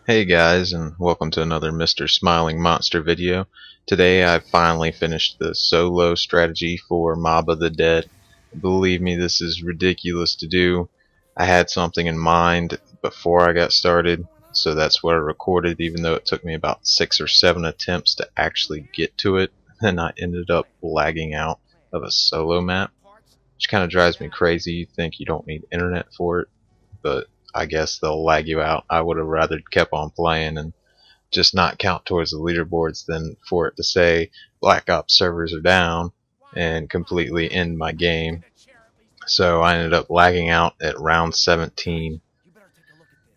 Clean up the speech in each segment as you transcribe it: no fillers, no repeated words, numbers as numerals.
Hey guys, and welcome to another Mr. Smiling Monster video. Today I finally finished the solo strategy for Mob of the Dead. Believe me, this is ridiculous to do. I had something in mind before I got started, so that's what I recorded, even though it took me about 6 or 7 attempts to actually get to it. And I ended up lagging out of a solo map, which kind of drives me crazy. You think you don't need internet for it, but I guess they'll lag you out. I would have rather kept on playing and just not count towards the leaderboards than for it to say Black Ops servers are down and completely end my game. So I ended up lagging out at round 17.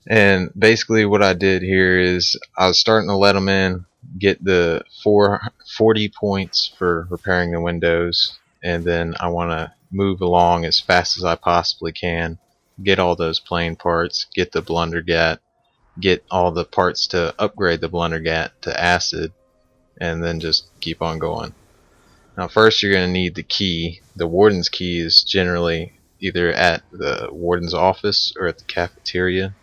And basically what I did here is I was starting to let them in, get the 40 points for repairing the windows, and then I want to move along as fast as I possibly can, get all those plane parts, get the blundergat, get all the parts to upgrade the blundergat to acid, and then just keep on going. Now first you're going to need the key. The warden's key is generally either at the warden's office or at the cafeteria.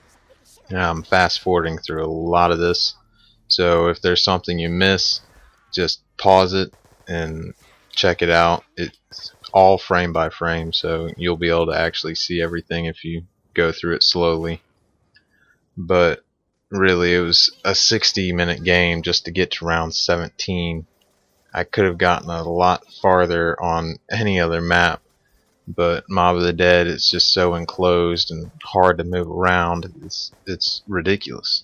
Now I'm fast forwarding through a lot of this, so if there's something you miss, just pause it and check it out. It's all frame by frame, so you'll be able to actually see everything if you go through it slowly. But really, it was a 60-minute game just to get to round 17. I could have gotten a lot farther on any other map, but Mob of the Dead is just so enclosed and hard to move around. It's ridiculous.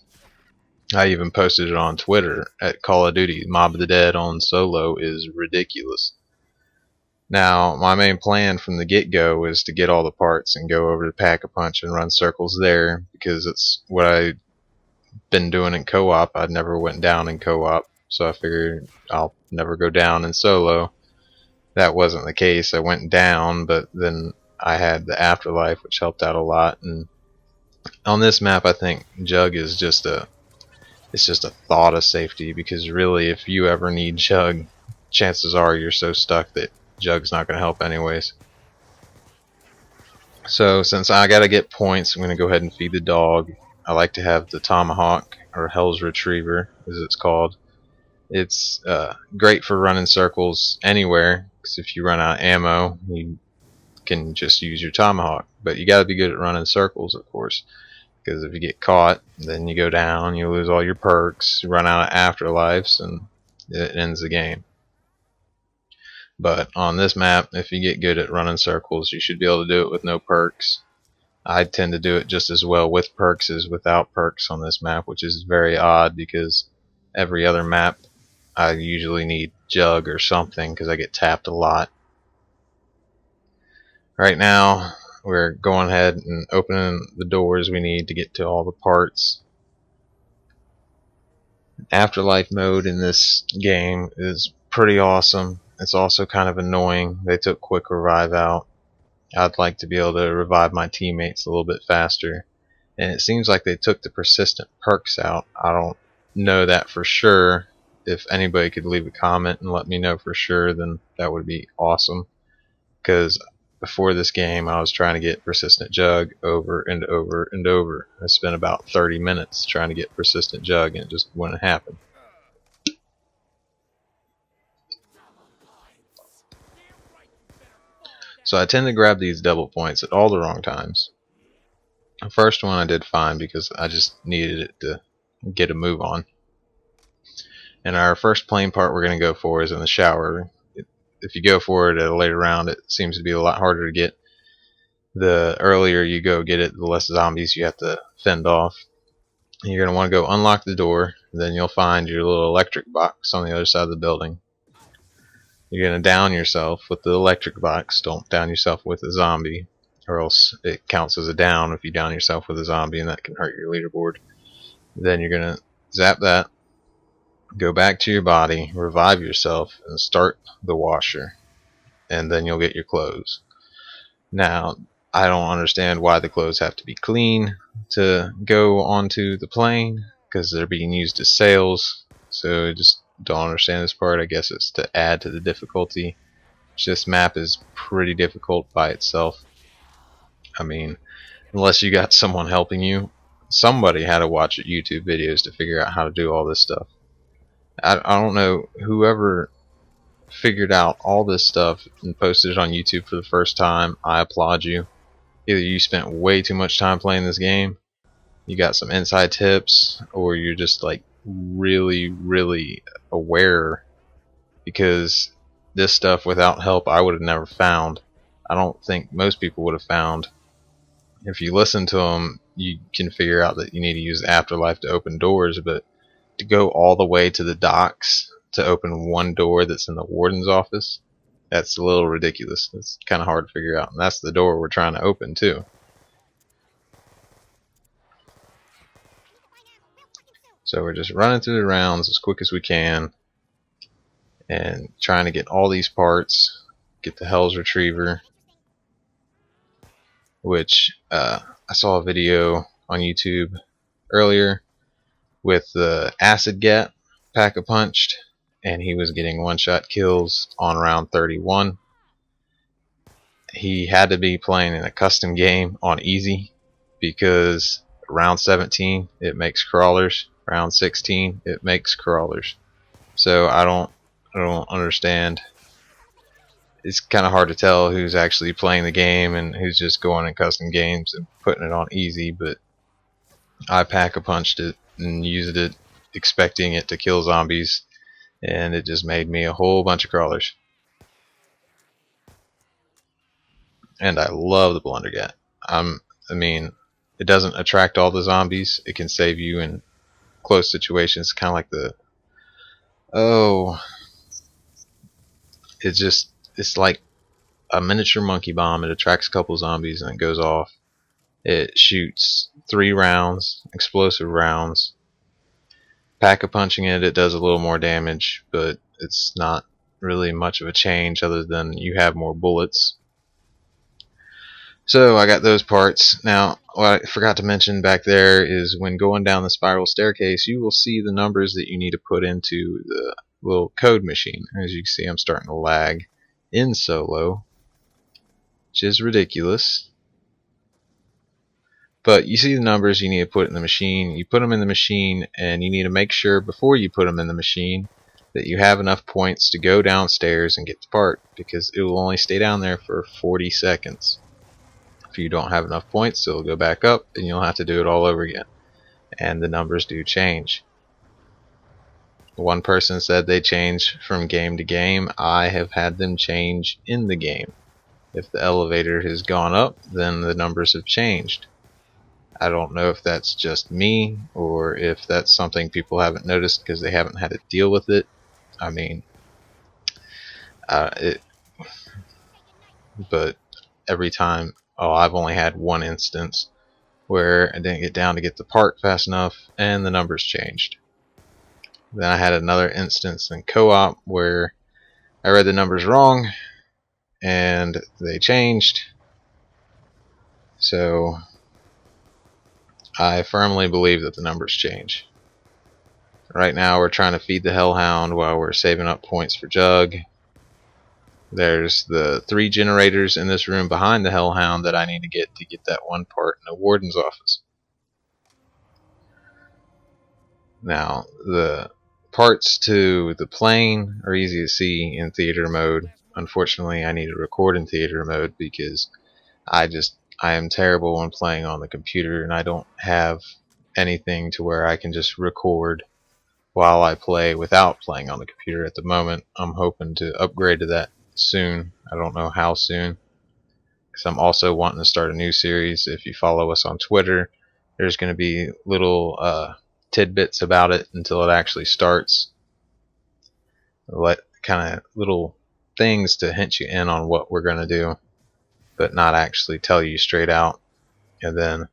I even posted it on Twitter at Call of Duty. Mob of the Dead on solo is ridiculous. Now, my main plan from the get-go is to get all the parts and go over to Pack-a-Punch and run circles there, because it's what I've been doing in co-op. I never went down in co-op, so I figured I'll never go down in solo. That wasn't the case. I went down, but then I had the afterlife, which helped out a lot. And on this map, I think Jug is just a thought of safety, because really, if you ever need Jug, chances are you're so stuck that Jug's not going to help anyways. So since I got to get points, I'm going to go ahead and feed the dog. I like to have the Tomahawk, or Hell's Retriever as it's called. It's great for running circles anywhere, because if you run out of ammo, you can just use your Tomahawk. But you got to be good at running circles, of course, because if you get caught, then you go down, you lose all your perks, you run out of afterlives, and it ends the game. But on this map, if you get good at running circles, you should be able to do it with no perks. I tend to do it just as well with perks as without perks on this map, which is very odd, because every other map I usually need Jug or something because I get tapped a lot. Right now we're going ahead and opening the doors we need to get to all the parts. Afterlife mode in this game is pretty awesome. It's also kind of annoying. They took quick revive out. I'd like to be able to revive my teammates a little bit faster. And it seems like they took the persistent perks out. I don't know that for sure. If anybody could leave a comment and let me know for sure, then that would be awesome. Because before this game, I was trying to get persistent Jug over and over and over. I spent about 30 minutes trying to get persistent Jug, and it just wouldn't happen. So I tend to grab these double points at all the wrong times. The first one I did fine because I just needed it to get a move on. And our first plane part we're going to go for is in the shower. If you go for it at a later round, it seems to be a lot harder to get. The earlier you go get it, the less zombies you have to fend off. And you're going to want to go unlock the door, then you'll find your little electric box on the other side of the building. You're going to down yourself with the electric box. Don't down yourself with a zombie, or else it counts as a down if you down yourself with a zombie, and that can hurt your leaderboard. Then you're going to zap that, go back to your body, revive yourself, and start the washer, and then you'll get your clothes. Now, I don't understand why the clothes have to be clean to go onto the plane, because they're being used as sails, so I just don't understand this part. I guess it's to add to the difficulty. This map is pretty difficult by itself. I mean, unless you got someone helping you, somebody had to watch YouTube videos to figure out how to do all this stuff. I don't know, whoever figured out all this stuff and posted it on YouTube for the first time, I applaud you. Either you spent way too much time playing this game, you got some inside tips, or you're just like really aware, because this stuff without help I would have never found. I don't think most people would have found. If you listen to them, you can figure out that you need to use Afterlife to open doors, but to go all the way to the docks to open one door that's in the warden's office, that's a little ridiculous. It's kind of hard to figure out, and that's the door we're trying to open too. So we're just running through the rounds as quick as we can and trying to get all these parts, get the Hell's Retriever, which I saw a video on YouTube earlier with the Acid Gat Pack-a-Punched, and he was getting one-shot kills on round 31. He had to be playing in a custom game on easy, because round 17 it makes crawlers, round 16 it makes crawlers. So I don't understand. It's kind of hard to tell who's actually playing the game and who's just going in custom games and putting it on easy, but I pack-a-punched it and used it expecting it to kill zombies, and it just made me a whole bunch of crawlers. And I love the Blundergat. I mean, it doesn't attract all the zombies. It can save you in close situations, kind of like the... It's like a miniature monkey bomb. It attracts a couple zombies and it goes off. It shoots 3 rounds, explosive rounds. Pack-a-punching it, it does a little more damage, but it's not really much of a change other than you have more bullets. So I got those parts. Now, what I forgot to mention back there is when going down the spiral staircase, you will see the numbers that you need to put into the little code machine. As you can see, I'm starting to lag in solo, which is ridiculous. But you see the numbers you need to put in the machine. You put them in the machine, and you need to make sure before you put them in the machine that you have enough points to go downstairs and get the part, because it will only stay down there for 40 seconds. If you don't have enough points, it'll go back up and you'll have to do it all over again. And the numbers do change. One person said they change from game to game. I have had them change in the game. If the elevator has gone up, then the numbers have changed. I don't know if that's just me or if that's something people haven't noticed because they haven't had to deal with it. I mean, but every time, I've only had one instance where I didn't get down to get the part fast enough and the numbers changed. Then I had another instance in co-op where I read the numbers wrong and they changed. So I firmly believe that the numbers change. Right now we're trying to feed the Hellhound while we're saving up points for Jug. There's the 3 generators in this room behind the Hellhound that I need to get that one part in the warden's office. Now, the parts to the plane are easy to see in theater mode. Unfortunately, I need to record in theater mode because I am terrible when playing on the computer, and I don't have anything to where I can just record while I play without playing on the computer at the moment. I'm hoping to upgrade to that soon. I don't know how soon, because I'm also wanting to start a new series. If you follow us on Twitter, there's going to be little tidbits about it until it actually starts. Kind of little things to hint you in on what we're going to do, but not actually tell you straight out. And then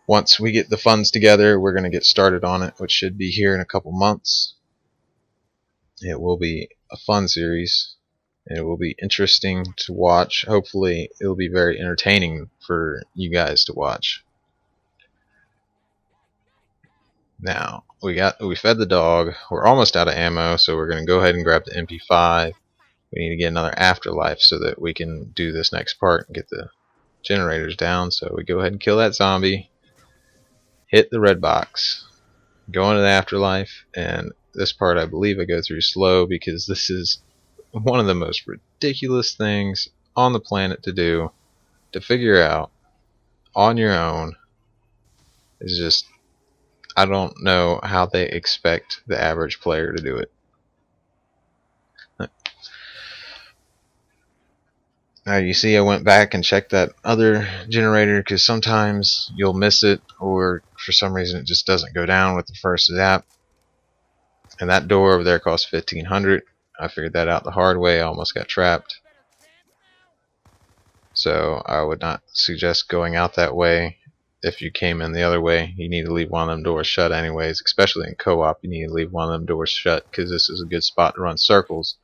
once we get the funds together, we're going to get started on it, which should be here in a couple months. It will be a fun series. It will be interesting to watch. Hopefully it will be very entertaining for you guys to watch. Now we fed the dog. We're almost out of ammo, so we're going to go ahead and grab the MP5. We need to get another Afterlife so that we can do this next part and get the generators down. So we go ahead and kill that zombie. hit the red box, go into the afterlife, and this part I believe I go through slow because this is one of the most ridiculous things on the planet to do, to figure out on your own. Is just, I don't know how they expect the average player to do it. Now you see I went back and checked that other generator because sometimes you'll miss it, or for some reason it just doesn't go down with the first zap. And that door over there costs 1,500. I figured that out the hard way. I almost got trapped. So I would not suggest going out that way. If you came in the other way, you need to leave one of them doors shut anyways. Especially in co-op, you need to leave one of them doors shut because this is a good spot to run circles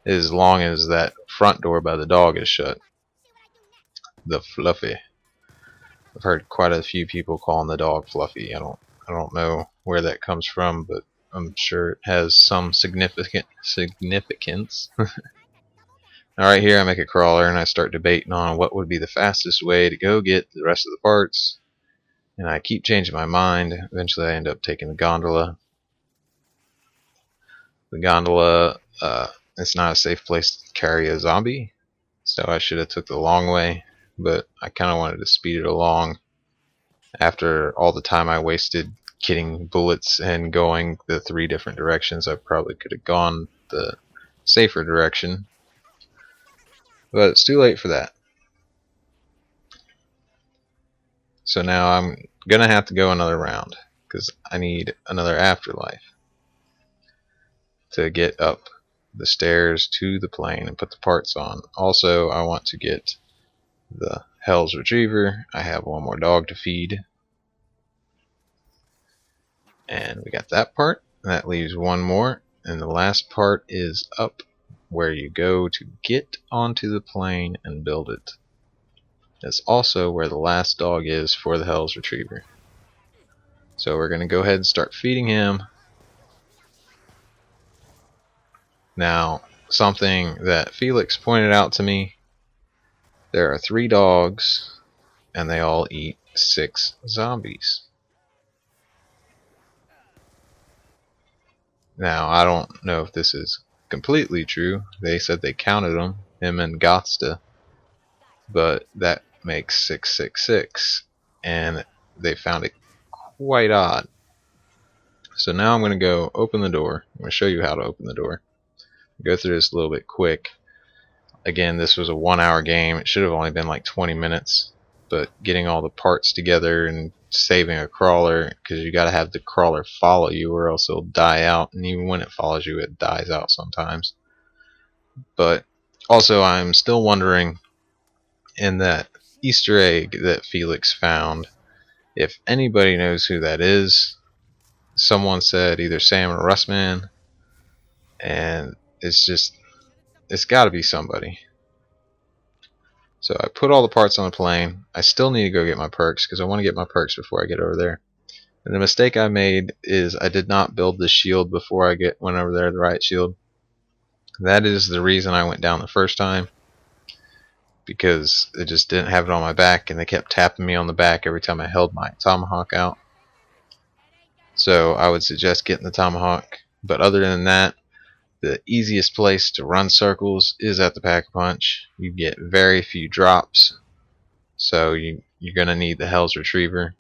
as long as that front door by the dog is shut. The Fluffy. I've heard quite a few people calling the dog Fluffy. I don't know where that comes from, but I'm sure it has some significance. Alright, here I make a crawler and I start debating on what would be the fastest way to go get the rest of the parts. And I keep changing my mind. Eventually I end up taking the gondola. The gondola, it's not a safe place to carry a zombie, so I should have took the long way, but I kind of wanted to speed it along. After all the time I wasted getting bullets and going the 3 different directions, I probably could have gone the safer direction. But it's too late for that. So now I'm going to have to go another round, because I need another afterlife to get up the stairs to the plane and put the parts on. Also, I want to get the Hell's Retriever. I have one more dog to feed. And we got that part. That leaves one more. And the last part is up where you go to get onto the plane and build it. That's also where the last dog is for the Hell's Retriever. So we're going to go ahead and start feeding him. Now, something that Felix pointed out to me, there are 3 dogs and they all eat 6 zombies. Now, I don't know if this is completely true. They said they counted them, him and Gothsta, but that makes 666, and they found it quite odd. So now I'm going to go open the door. I'm going to show you how to open the door. Go through this a little bit quick. Again, this was a 1-hour game. It should have only been like 20 minutes, but getting all the parts together and saving a crawler, because you got to have the crawler follow you or else it'll die out, and even when it follows you it dies out sometimes. But also I'm still wondering, in that Easter egg that Felix found, if anybody knows who that is. Someone said either Sam or Russman, and it's got to be somebody. So I put all the parts on the plane. I still need to go get my perks because I want to get my perks before I get over there. And the mistake I made is I did not build the shield before I went over there, the riot shield. That is the reason I went down the first time, because it just didn't have it on my back and they kept tapping me on the back every time I held my tomahawk out. So I would suggest getting the tomahawk. But other than that, the easiest place to run circles is at the Pack-a-Punch. You get very few drops, so you're going to need the Hell's Retriever.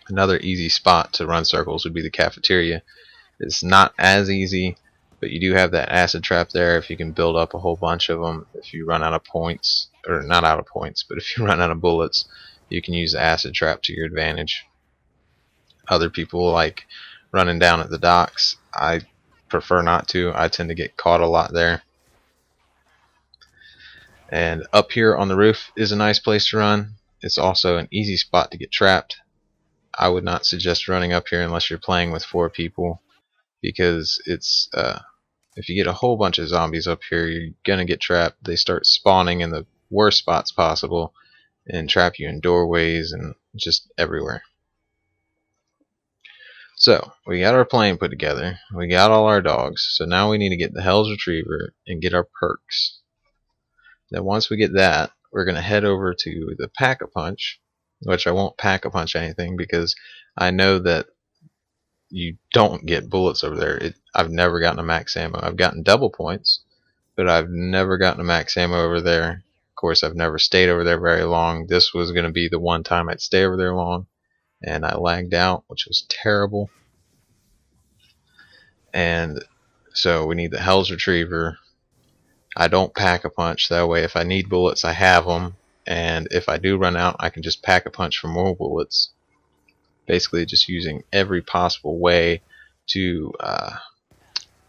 Another easy spot to run circles would be the cafeteria. It's not as easy, but you do have that acid trap there if you can build up a whole bunch of them. If you run out of points, or not out of points, but if you run out of bullets, you can use the acid trap to your advantage. Other people like running down at the docks. I prefer not to. I tend to get caught a lot there. And up here on the roof is a nice place to run. It's also an easy spot to get trapped. I would not suggest running up here unless you're playing with 4 people, because it's if you get a whole bunch of zombies up here, you're gonna get trapped. They start spawning in the worst spots possible and trap you in doorways and just everywhere. So we got our plane put together, we got all our dogs, so now we need to get the Hell's Retriever and get our perks. Then once we get that, we're going to head over to the Pack-a-Punch which I won't pack a punch anything because I know that you don't get bullets over there. I've never gotten a max ammo. I've gotten double points, but I've never gotten a max ammo over there. Of course, I've never stayed over there very long. This was going to be the one time I'd stay over there long, and I lagged out, which was terrible. And so we need the Hell's Retriever. I don't pack a punch, that way if I need bullets I have them, and if I do run out I can just pack a punch for more bullets. Basically just using every possible way to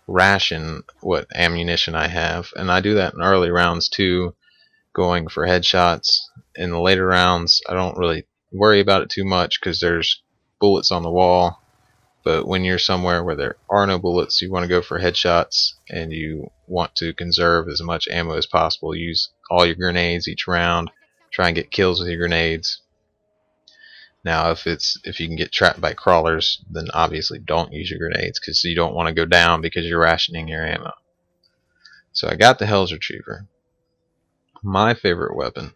ration what ammunition I have, and I do that in early rounds too, going for headshots. In the later rounds I don't really worry about it too much because there's bullets on the wall, but when you're somewhere where there are no bullets, you want to go for headshots and you want to conserve as much ammo as possible. Use all your grenades each round, try and get kills with your grenades. Now if you can get trapped by crawlers, then obviously don't use your grenades because you don't want to go down because you're rationing your ammo. So I got the Hell's Retriever. My favorite weapon,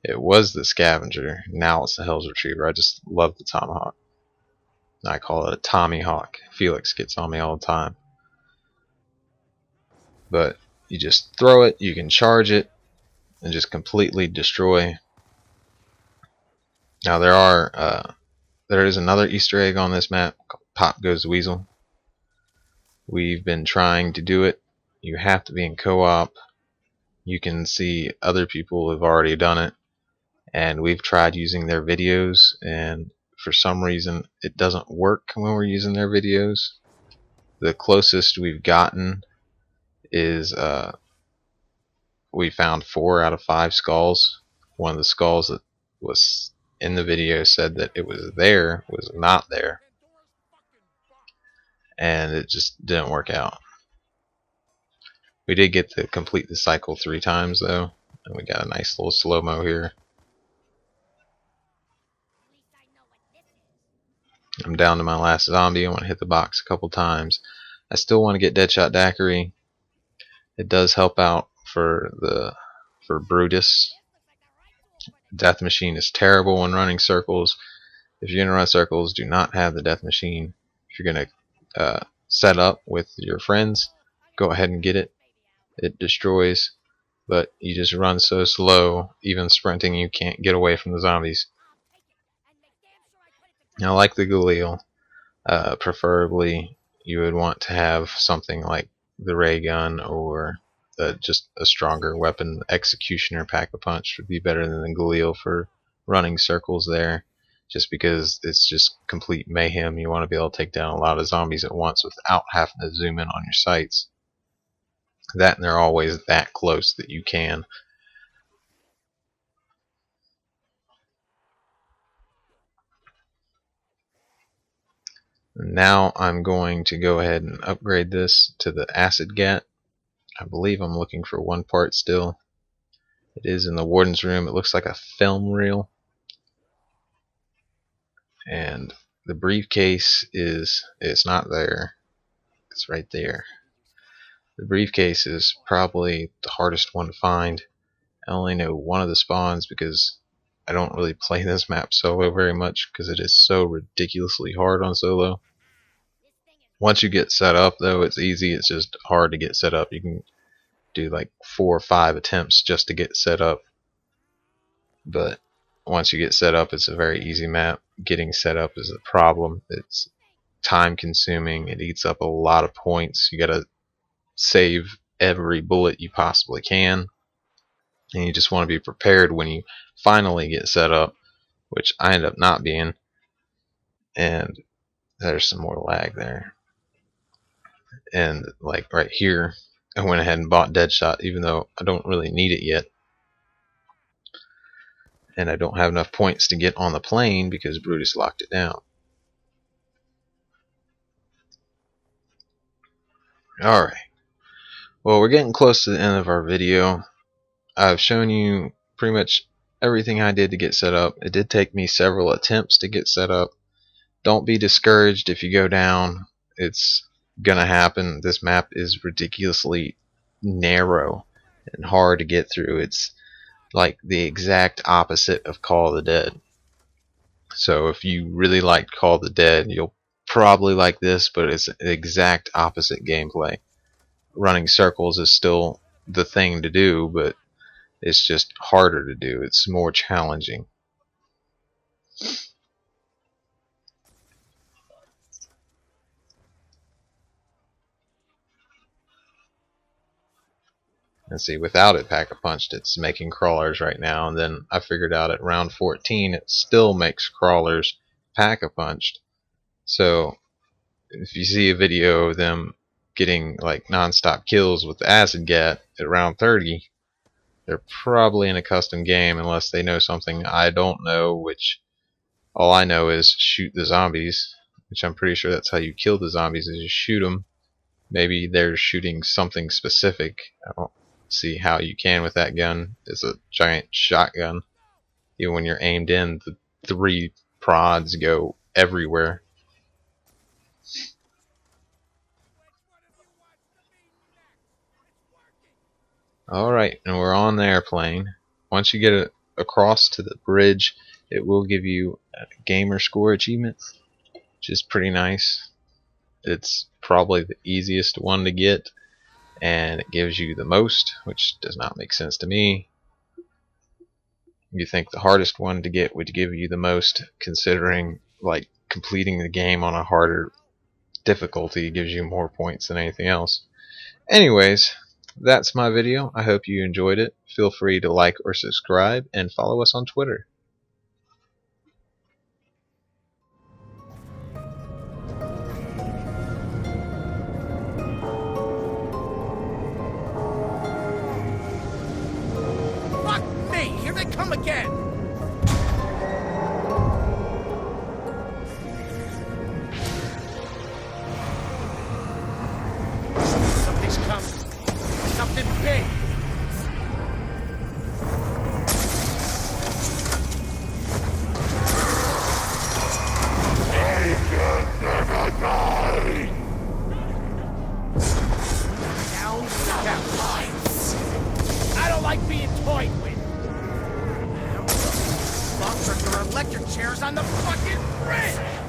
it was the Scavenger, now it's the Hell's Retriever. I just love the Tomahawk. I call it a Tommy Hawk. Felix gets on me all the time. But you just throw it, you can charge it, and just completely destroy. Now there is another Easter egg on this map called Pop Goes the Weasel. We've been trying to do it. You have to be in co-op. You can see other people have already done it, and we've tried using their videos, and for some reason it doesn't work when we're using their videos. The closest we've gotten is we found 4 out of 5 skulls. One of the skulls that was in the video said that it was there, was not there, and it just didn't work out. We did get to complete the cycle 3 times though, and we got a nice little slow-mo here. I'm down to my last zombie. I want to hit the box a couple times. I still want to get Deadshot Daiquiri. It does help out for Brutus. Death Machine is terrible when running circles. If you're gonna run circles, do not have the Death Machine. If you're gonna set up with your friends, go ahead and get it. It destroys, but you just run so slow, even sprinting you can't get away from the zombies. Now, like the Galil, preferably you would want to have something like the ray gun or just a stronger weapon. Executioner Pack-a-Punch would be better than the Galil for running circles there, just because it's just complete mayhem. You want to be able to take down a lot of zombies at once without having to zoom in on your sights. That, and they're always that close that you can. Now I'm going to go ahead and upgrade this to the Acid Gat. I believe I'm looking for one part still. It is in the Warden's room. It looks like a film reel. And the briefcase it's not there. It's right there. The briefcase is probably the hardest one to find. I only know one of the spawns because I don't really play this map solo very much because it is so ridiculously hard on solo. Once you get set up though, it's easy. It's just hard to get set up. You can do like 4 or 5 attempts just to get set up, but once you get set up, it's a very easy map. Getting set up is the problem. It's time consuming. It eats up a lot of points. You gotta save every bullet you possibly can, and you just want to be prepared when you finally get set up, which I end up not being. And there's some more lag there. And like right here, I went ahead and bought Deadshot even though I don't really need it yet, and I don't have enough points to get on the plane because Brutus locked it down. Alright, well, we're getting close to the end of our video. I've shown you pretty much everything I did to get set up. It did take me several attempts to get set up. Don't be discouraged if you go down. It's gonna happen. This map is ridiculously narrow and hard to get through. It's like the exact opposite of Call of the Dead. So if you really like Call of the Dead, you'll probably like this, but it's the exact opposite gameplay. Running circles is still the thing to do, but it's just harder to do. It's more challenging. And see, without it pack-a-punched, it's making crawlers right now. And then I figured out at round 14, it still makes crawlers pack-a-punched. So if you see a video of them getting like non-stop kills with the acid gat at round 30, they're probably in a custom game unless they know something I don't know, which all I know is shoot the zombies, which I'm pretty sure that's how you kill the zombies, is you shoot them. Maybe they're shooting something specific. I don't see how you can with that gun. It's a giant shotgun. Even when you're aimed in, the 3 prods go everywhere. Alright, and we're on the airplane. Once you get it across to the bridge, it will give you a gamer score achievement, which is pretty nice. It's probably the easiest one to get, and it gives you the most, which does not make sense to me. You think the hardest one to get would give you the most, considering like completing the game on a harder difficulty gives you more points than anything else. Anyways, that's my video. I hope you enjoyed it. Feel free to like or subscribe and follow us on Twitter. Fuck me! Here they come again! Something's coming. Something big. Down to the couch. I don't like being toyed with. Fuck, are your electric chairs on the fucking bridge!